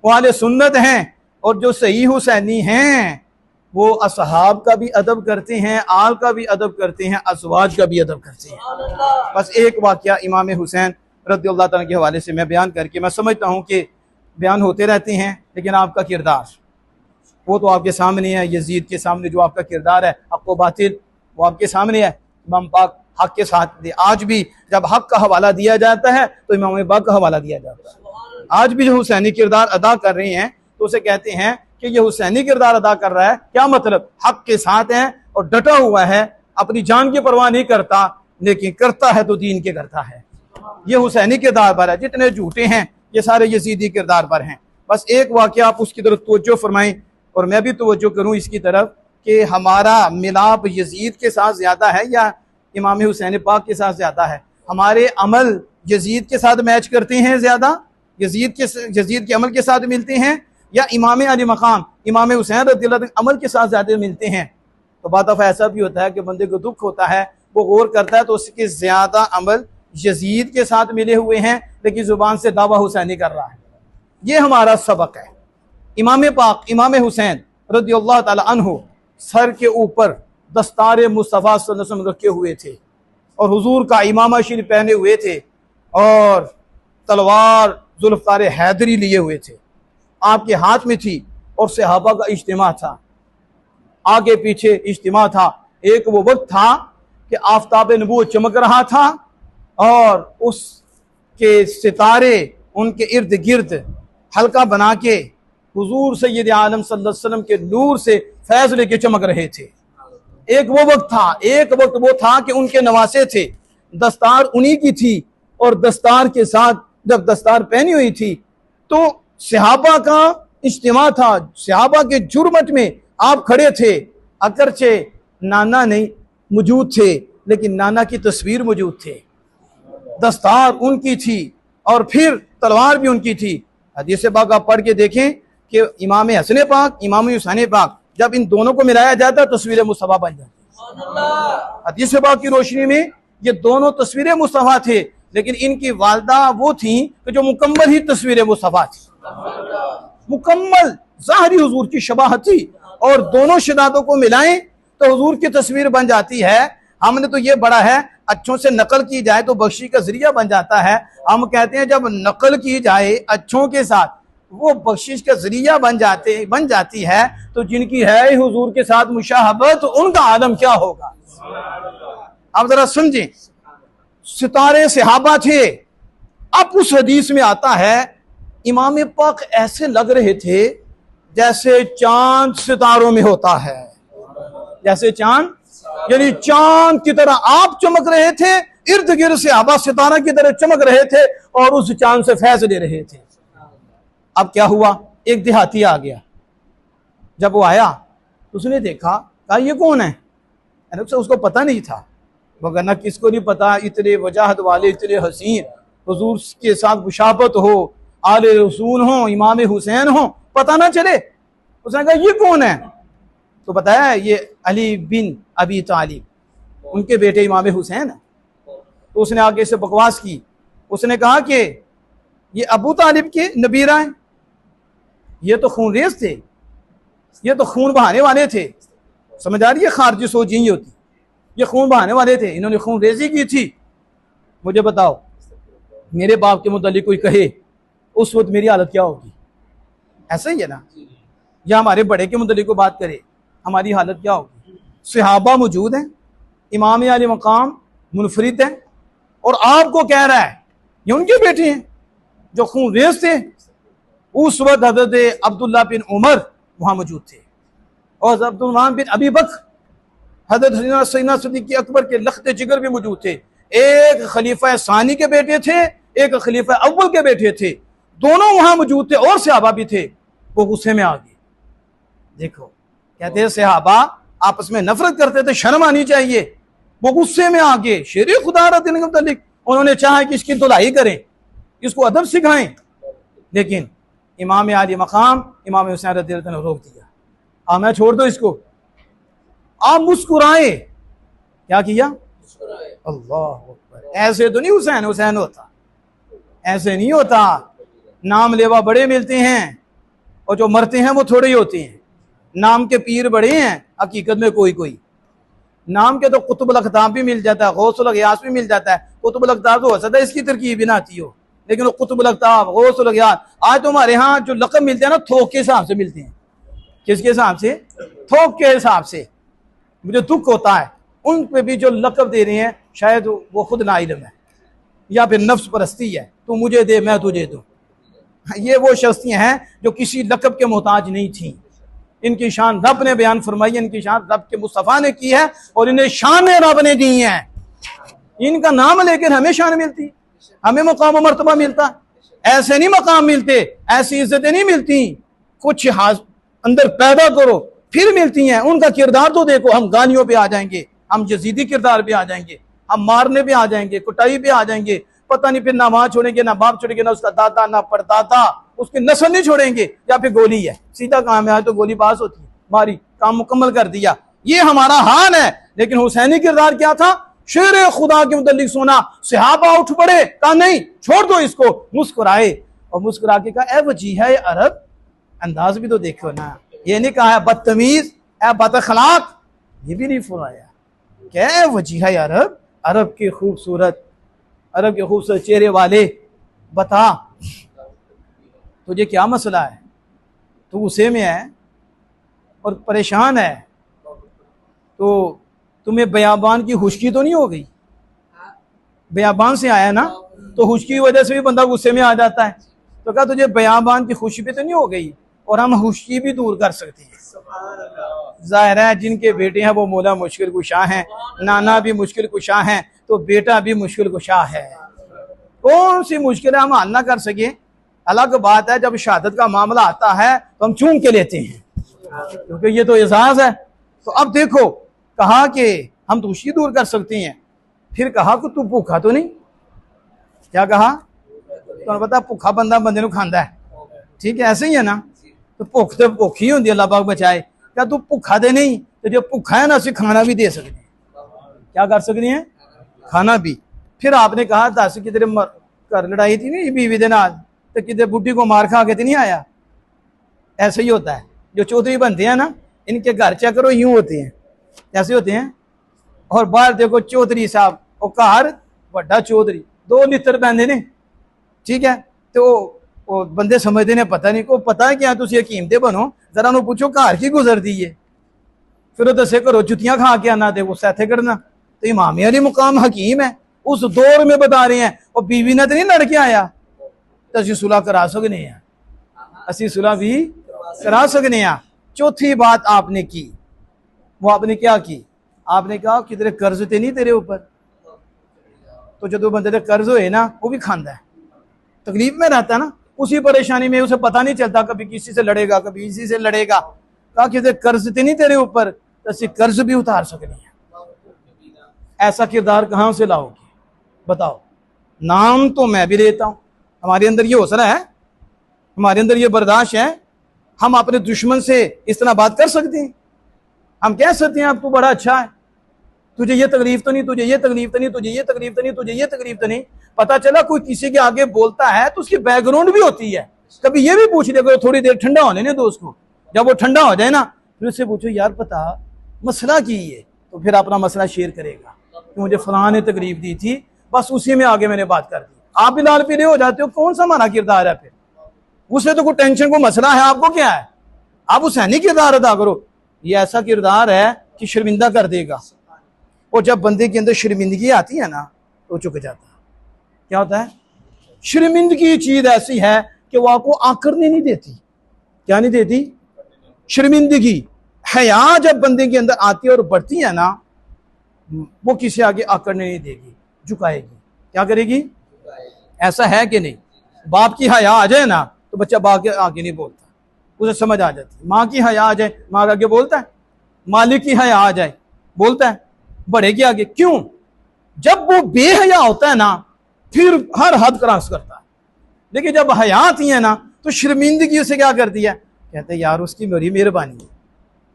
वो अहले सुन्नत हैं। और जो सही हुसैनी हैं वो असहाब का भी अदब करते हैं, आल का भी अदब करते हैं, अज़वाज का भी अदब करते हैं। बस एक वाक़या इमाम हुसैन रज़ियल्लाहु ताला के हवाले से मैं बयान करके, मैं समझता हूँ कि बयान होते रहते हैं, लेकिन आपका किरदार वो तो आपके सामने है। यजीद के सामने जो आपका किरदार है, हक़ व बातिल, वो आपके सामने है। इमाम पाक हक़ के साथ थे। आज भी जब हक़ का हवाला दिया जाता है तो इमाम पाक का हवाला दिया जाता है। आज भी जो हुसैनी किरदार अदा कर रहे हैं तो उसे कहते हैं कि ये हुसैनी किरदार अदा कर रहा है। क्या मतलब? हक़ के साथ है और डटा हुआ है, अपनी जान की परवाह नहीं करता, लेकिन करता है तो दीन के करता है। ये हुसैनी किरदार पर है। जितने झूठे हैं ये सारे यजीदी किरदार पर हैं। बस एक वाक़या आप उसकी तरफ तवज्जो फरमाएं और मैं भी तवज्जो करूँ इसकी तरफ कि हमारा मिलाप यजीद के साथ ज़्यादा है या इमाम हुसैन पाक के साथ ज़्यादा है? हमारे अमल यजीद के साथ मैच करते हैं ज़्यादा, यजीद के अमल के साथ मिलते हैं, या इमाम अली मकाम इमाम हुसैन रज़ियल्लाहु अन्हु अमल के साथ ज़्यादा मिलते हैं? तो बात दफ़ा ऐसा भी होता है कि बंदे को दुख होता है, वो गौर करता है तो उसके ज़्यादा अमल यजीद के साथ मिले हुए हैं, लेकिन ज़ुबान से दावा हुसैनी कर रहा है। ये हमारा सबक है। इमाम पाक इमाम हुसैन रज़ियल्लाहु ताला अन्हु सर के ऊपर दस्तार मुस्तफ़ा सल्लल्लाहु अलैहि वसल्लम रखे हुए थे और हुजूर का इमामा शरीफ पहने हुए थे और तलवार जुल्फ़कार हैदरी लिए हुए थे, आपके हाथ में थी और सहाबा का इज्तिमा था, आगे पीछे इज्तिमा था। एक वो वक्त था कि आफताब नबूवत चमक रहा था और उसके सितारे उनके इर्द गिर्द हल्का बना के हुजूर सय्यद आलम सल्लल्लाहु अलैहि वसल्लम के नूर से फैज़ लेके चमक रहे थे। एक वो वक्त था, एक वक्त वो था कि उनके नवासे थे, दस्तार उन्हीं की थी और दस्तार के साथ जब दस्तार पहनी हुई थी तो सहाबा का इज्तिमा था, सहाबा के जुर्मत में आप खड़े थे। अगरचे नाना नहीं मौजूद थे, लेकिन नाना की तस्वीर मौजूद थे, दस्तार उनकी थी और फिर तलवार भी उनकी थी। हदीस पाक आप पढ़ के देखें कि इमाम हसन पाक इमाम हुसैन पाक जब इन दोनों को मिलाया जाता है तस्वीर मुस्तफा बन जाती। हदीस पाक की रोशनी में ये दोनों तस्वीरें मुस्तफा थे, लेकिन इनकी वालदा वो थी कि जो मुकम्मल ही तस्वीर मुस्तफा थी, मुकम्मल ज़ाहरी हुजूर की शबाहत थी, और दोनों शदातों को मिलाएं तो हुजूर की तस्वीर बन जाती है। हमने तो ये बड़ा है, अच्छों से नकल की जाए तो बख्शी का जरिया बन जाता है। हम कहते हैं जब नकल की जाए अच्छों के साथ वो बख्शिश का जरिया बन जाती है, तो जिनकी है हुजूर के साथ मुशाहबत उनका आलम क्या होगा। अब जरा समझें, सितारे सहाबा थे। अब उस हदीस में आता है इमाम पाक ऐसे लग रहे थे जैसे चांद सितारों में होता है, जैसे चांद, यानी चांद की तरह आप चमक रहे थे, इर्द गिर्द सहाबा सितारा की तरह चमक रहे थे और उस चांद से फैज़ ले रहे थे। अब क्या हुआ, एक देहाती आ गया। जब वो आया तो उसने देखा, कहा ये कौन है? उसको पता नहीं था, वरना किसको नहीं पता, इतने वजाहत वाले, इतने हसीन, हुजूर के साथ मुशाबत हो, आले रसूल हो, इमाम हुसैन हो, पता ना चले। उसने कहा ये कौन है? तो बताया ये अली बिन अबी तालिब, उनके बेटे इमाम हुसैन है। तो उसने आगे से बकवास की, उसने कहा कि ये अबू तालिब के नबीरा हैं, ये तो खूनरेज थे, ये तो खून बहाने वाले थे। समझ आ रही है? खारजी सोच यही होती, ये खून बहाने वाले थे, इन्होंने खून रेजी की थी। मुझे बताओ, मेरे बाप के मुतालिक कोई कहे उस वक्त मेरी हालत क्या होगी? ऐसा ही है ना? या हमारे बड़े के मुतालिक को बात करे, हमारी हालत क्या होगी? सहाबा मौजूद हैं, इमाम अली मकाम मुनफरिद है, और आपको कह रहा है ये उनके बेटे हैं जो खून रेज थे। उस वक्त हजरत अब्दुल्ला बिन उमर वहां मौजूद थे और अब्दुल बिन अबी बकर, हजरत सैयदना सिद्दीक़ अकबर के लख्त जिगर भी मौजूद थे। एक खलीफा सानी के बेटे थे, एक खलीफा अव्वल के बेटे थे, दोनों वहां मौजूद थे और सहाबा भी थे। वो गुस्से में आ गए। देखो, कहते हैं सहाबा आपस में नफरत करते थे, शर्म आनी चाहिए। वो गुस्से में आ गए, शेर खुदा रद्दीन के मुतालिक उन्होंने चाहा कि इसकी धुलाई करें, इसको अदब सिखाएं, लेकिन इमाम आली मकाम इमाम हुसैन रज़ियल्लाहु अन्हु ने रोक दिया। मैं छोड़ दो इसको। आप मुस्कुराए, क्या किया? अल्लाह अकबर। ऐसे तो नहीं हुसैन होता, ऐसे नहीं होता। नाम लेवा बड़े मिलते हैं, और जो मरते हैं वो थोड़े ही होते हैं। नाम के पीर बड़े हैं, हकीकत में कोई कोई। नाम के तो कुतुब अख्ताब भी मिल जाता है, गौसुल गियास भी मिल जाता है। कुतुब अख्ताब तो हो सकता है इसकी तरकीब भी ना आती हो, लेकिन वो कुतुब अख्ताब, गौसुल गियास, आज तो हमारे यहाँ जो लक़ब मिलते हैं ना, थोक के हिसाब से मिलते हैं। किसके हिसाब से? थोक के हिसाब से। मुझे दुख होता है उन पे भी जो लक़ब दे रहे हैं, शायद वो खुद नाइलम है या फिर नफ्स परस्ती है, तू मुझे दे मैं तुझे दूँ। ये वो शख्सियाँ हैं जो किसी लक़ब के मोहताज नहीं थी। इनकी शान रब ने बयान फरमाई, इनकी शान रब के मुस्तफ़ा ने की है और इन्हें शान रब ने दी है। इनका नाम लेकर हमें शान मिलती, हमें मकाम व मर्तबा मिलता। ऐसे नहीं मकाम मिलते, ऐसी इज्जतें नहीं मिलती। कुछ अंदर पैदा करो फिर मिलती हैं। उनका किरदार तो देखो, हम गालियों पे आ जाएंगे, हम यजीदी किरदार पे आ जाएंगे, हम मारने पे आ जाएंगे, कुटाई पे आ जाएंगे, पता नहीं फिर ना माँ छोड़ेंगे ना बाप छोड़ेंगे ना उसका दादा ना परदादा, उसकी नस्ल नहीं छोड़ेंगे, या फिर गोली है, सीधा काम है तो गोली पास होती है, मारी काम मुकम्मल कर दिया। ये हमारा हाल है। लेकिन हुसैनी किरदार क्या था? शेर खुदा के मुतल्लिक सोना। सहाबा उठ पड़े, कहा नहीं छोड़ दो इसको, मुस्कुराए और मुस्कुरा के कहा ए वजीह है अरब, अंदाज भी तो देखो ना। ये नहीं कहा है बदतमीज ए बदअखलाक, ये भी नहीं फरमाया। क्या वजीह है अरब, अरब की खूबसूरत, अरब के खूबसूरत चेहरे वाले, बता तुझे क्या मसला है? तू गुस्से में है और परेशान है, तो तुम्हें बयाबान की खुशकी तो नहीं हो गई? बयाबान से आया ना, तो खुशकी की वजह से भी बंदा गुस्से में आ जाता है। तो कहा तुझे बयाबान की खुशी भी तो नहीं हो गई? और हम खुशी भी दूर कर सकते हैं। जाहिर है जिनके बेटे हैं वो मौला मुश्किल कुशा हैं, नाना भी मुश्किल कुशा हैं, तो बेटा भी मुश्किल कुशा है। कौन सी मुश्किल हम हल ना कर सके? अलग बात है जब शहादत का मामला आता है तो हम चूम के लेते हैं, क्योंकि ये तो एजाज है। तो अब देखो, कहा कि हम तो खुशी दूर कर सकते हैं, फिर कहा कि तू भूखा तो नहीं? क्या कहा? तो पता भूखा बंदा बंदे को खांदा है, ठीक है, ऐसे ही है ना। तो भुख तो भुख ही होती है, अल्लाह पाक बचाए। क्या तू भूखा दे नहीं? तो जो भूखा है ना उसे खाना भी दे सकते हैं। क्या कर सकते हैं? खाना भी। फिर आपने कहा दस कि तेरे घर लड़ाई थी नहीं बीवी दे नाल, तो कितने बुढ़ी को मार खा के तो नहीं आया? ऐसे ही होता है। जो चौधरी बनते हैं ना, इनके घर चेक करो यूं होते हैं, ऐसे होते हैं। और बाहर देखो चौधरी साहब, वो घर बड़ा चौधरी, दो लित्र पहनते ने, ठीक है। तो वो बंदे समझते ने पता नहीं को पता है क्या, तुम हकीमते बनो, जरा उन्होंने पूछो घर की गुजरती है। फिर वो दसे घरों जुतियां खा के आना, दे गुस्सा थे करना। तो इमाम अली मुकाम हकीम है, उस दौर में बता रहे हैं। और बीवी ने तो नहीं लड़के आया, तो असि सुलह करा सकने हैं, असि सुलह भी करा सकने हैं। चौथी बात आपने की, वो आपने क्या की? आपने कहा कि तेरे कर्ज थे नहीं तेरे ऊपर, तो जो बंदे के कर्ज होए ना वो भी खांदा है, तकलीफ में रहता है ना, उसी परेशानी में, उसे पता नहीं चलता, कभी किसी से लड़ेगा कभी इसी से लड़ेगा। कहा कि कर्ज थे नहीं तेरे ऊपर, तो असि कर्ज भी उतार सकते हैं। ऐसा किरदार कहाँ से लाओगे बताओ? नाम तो मैं भी लेता हूँ, हमारे अंदर ये हौसला है, हमारे अंदर ये बर्दाश्त है, हम अपने दुश्मन से इस तरह बात कर सकते हैं। हम कह सकते हैं अब तू बड़ा अच्छा है, तुझे ये तकलीफ तो नहीं, तुझे ये तकलीफ तो नहीं, तुझे ये तकलीफ तो नहीं, तुझे ये तकलीफ तो नहीं। पता चला कोई किसी के आगे बोलता है तो उसकी बैकग्राउंड भी होती है। कभी ये भी पूछ ले, थोड़ी देर ठंडा होने ने दो उसको, जब वो ठंडा हो जाए ना फिर उससे पूछो यार पता मसला की है, तो फिर अपना मसला शेयर करेगा कि मुझे फलां ने तकलीफ दी थी, बस उसी में आगे मैंने बात कर दी। आप भी लाल पीले हो जाते हो, कौन सा हमारा किरदार है? फिर उसे तो कोई टेंशन को मसला है, आपको क्या है? आप हुसैनी किरदार अदा करो। ये ऐसा किरदार है कि शर्मिंदा कर देगा, और जब बंदे के अंदर शर्मिंदगी आती है ना तो चुक जाता है। क्या होता है? शर्मिंदगी चीज ऐसी है कि वो आपको आकड़ने नहीं देती। क्या नहीं देती? शर्मिंदगी। हया जब बंदे के अंदर आती है और बढ़ती है ना, वो किसी आगे आकड़ने नहीं देगी, झुकाएगी। क्या करेगी? ऐसा है कि नहीं? बाप की हया आ जाए ना तो बच्चा बाप के आगे नहीं बोलता, उसे समझ आ जाती। माँ की हया आ जाए, माँ के आगे बोलता है। मालिक की हया आ जाए, बोलता है। बड़े के आगे क्यों? जब वो बेहया होता है ना फिर हर हद क्रॉस करता है, लेकिन जब हया आती है ना तो शर्मिंदगी उसे क्या करती है? कहते हैं यार उसकी बड़ी मेहरबानी है,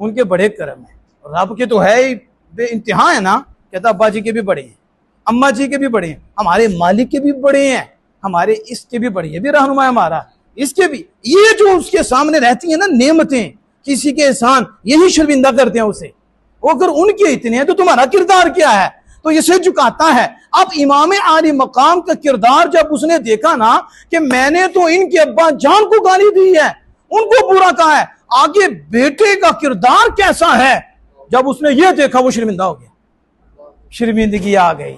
उनके बड़े कर्म है, रब के तो है ही बे इंतहा है ना। कहता अब्बा जी के भी बड़े हैं, अम्मा जी के भी बड़े हैं, हमारे मालिक के भी बड़े हैं, हमारे इसके भी बड़े हैं, भी रहनुमा हमारा। इसके भी ये जो उसके सामने रहती है ना नेमतें, किसी के एहसान, यही शर्मिंदा करते हैं उसे। वो अगर उनके इतने हैं तो तुम्हारा किरदार क्या है? तो इसे झुकाता है। अब इमाम आली मकाम का किरदार जब उसने देखा ना कि मैंने तो इनके अब्बा जान को गाली दी है, उनको बुरा कहा है, आगे बेटे का किरदार कैसा है, जब उसने ये देखा वो शर्मिंदा हो गया। शर्मिंदगी आ गई।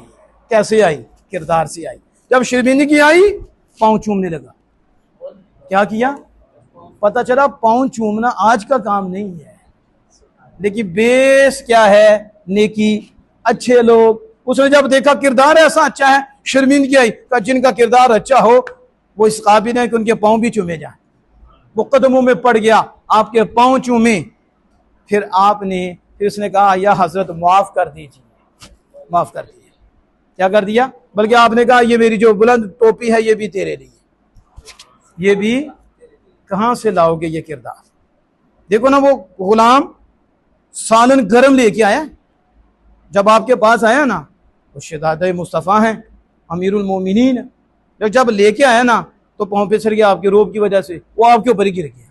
कैसे आई? किरदार से आई। जब शर्मिंदगी आई पांव चूमने लगा। क्या किया? पता चला पांव चूमना आज का काम नहीं है, लेकिन बेस क्या है? नेकी, अच्छे लोग। उसने जब देखा किरदार ऐसा अच्छा है, शर्मिंदगी आई। का जिनका किरदार अच्छा हो वो इस काबिल है कि उनके पांव भी चूमे जाए। वो कदमों में पड़ गया, आपके पांव चूमे। फिर उसने कहा या हजरत माफ कर दीजिए, माफ कर दिया। क्या कर दिया? बल्कि आपने कहा ये मेरी जो बुलंद टोपी है ये भी तेरे लिए, ये भी कहां से लाओगे ये किरदार? देखो ना, वो गुलाम सालन गरम लेके आया, जब आपके पास आया ना, वो शहजादे मुस्तफ़ा हैं, अमीरुल मोमिनीन, जब लेके आया ना तो पांव फिसल गया आपके रोब की वजह से, वो आपके ऊपर ही गिर गया।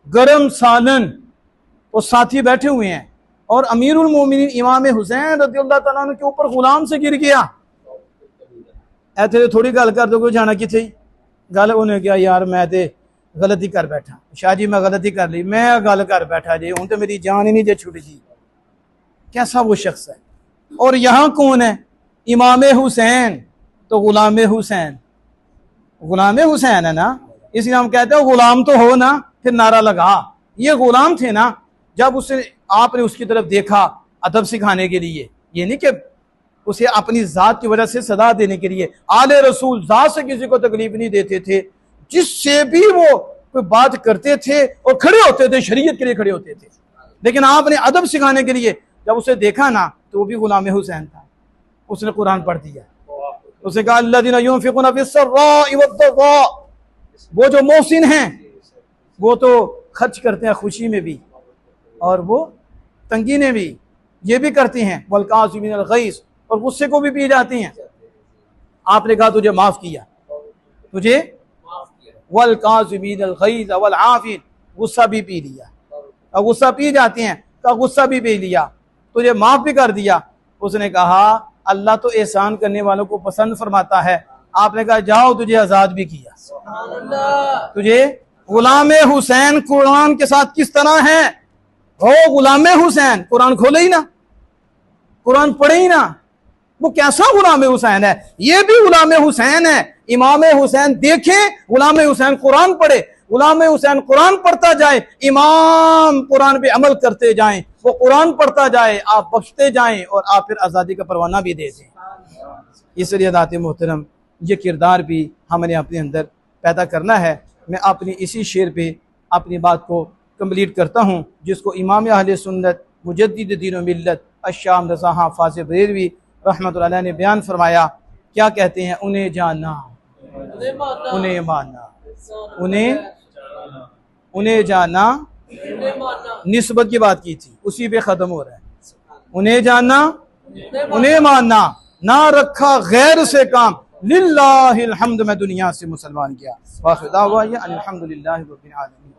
गरम सालन, वो साथी बैठे हुए हैं और अमीरुल मोमिनीन इमाम हुसैन रज़ियल्लाहु तआला अन्हु के ऊपर गुलाम से गिर गया। ऐसे थोड़ी गल कर दो जाना कि गल उन्हें क्या यार मैं तो गलती कर बैठा, शाह जी मैं गलती कर ली, मैं गल कर बैठा जी, हूं तो मेरी जान ही नहीं जे छुट जी। कैसा वो शख्स है? और यहाँ कौन है? इमाम हुसैन। तो गुलाम हुसैन, गुलाम हुसैन है ना, इसलिए हम कहते हैं गुलाम तो हो ना, फिर नारा लगा। ये गुलाम थे ना, जब उसे आपने उसकी तरफ देखा अदब सिखाने के लिए, ये नहीं कि उसे अपनी जात की वजह से सदा देने के लिए। आले रसूल जात से किसी को तकलीफ नहीं देते थे, जिससे भी वो कोई बात करते थे और खड़े होते थे, शरीयत के लिए खड़े होते थे। लेकिन आपने अदब सिखाने के लिए जब उसे देखा ना, तो वो भी गुलाम हुसैन था। उसने कुरान पढ़ दिया। उसने कहा अल्लज़ीना युनफ़िक़ूना फ़िस्सर्रा'i वद्दर्रा, वो जो मोहसिन हैं वो तो खर्च करते हैं खुशी में भी और वो तंगी में भी, ये भी करती हैं। वल काज़िमीनल ग़ैज़, और गुस्से को भी पी जाती हैं। आपने कहा तुझे माफ किया, तुझे वल काज़िमीनल ग़ैज़ वल आफ़ीन, गुस्सा भी पी लिया, और गुस्सा पी जाती हैं, का गुस्सा भी पी लिया, तुझे माफ भी कर दिया। उसने कहा अल्लाह तो एहसान करने वालों को पसंद फरमाता है। आपने कहा जाओ तुझे आजाद भी किया। तुझे गुलाम हुसैन कुरान के साथ किस तरह है? हो गुलाम हुसैन, कुरान खोले ही ना, कुरान पढ़े ही ना, वो कैसा गुलाम हुसैन है? ये भी गुलाम हुसैन है। इमाम हुसैन देखें, गुलाम हुसैन कुरान पढ़े, गुलाम हुसैन कुरान पढ़ता जाए, इमाम कुरान पे अमल करते जाएं, वो कुरान पढ़ता जाए, आप बख्शते जाएं और आप फिर आज़ादी का परवाना भी दे दें। इसलिए दाते मोहतरम, ये किरदार भी हमने अपने अंदर पैदा करना है। मैं अपनी इसी शेर पे अपनी बात को कंप्लीट करता हूँ, जिसको इमाम अहले सुन्नत मुजद्दिद दीन व मिल्लत अश-शाम रज़ा हाफ़िज़ बरेलवी रहमतुल्लाह अलैह ने बयान फरमाया। क्या कहते हैं? उन्हें जाना, उन्हें मानना, उन्हें जाना, निस्बत की बात की थी, उसी पे ख़त्म हो रहा है। उन्हें जाना, उन्हें मानना, ना रखा गैर से काम, लिल्लाहिल हम्द, मैं दुनिया से मुसलमान किया। वाखिर दावा अल्हम्दुलिल्लाहि रब्बिल आलमीन।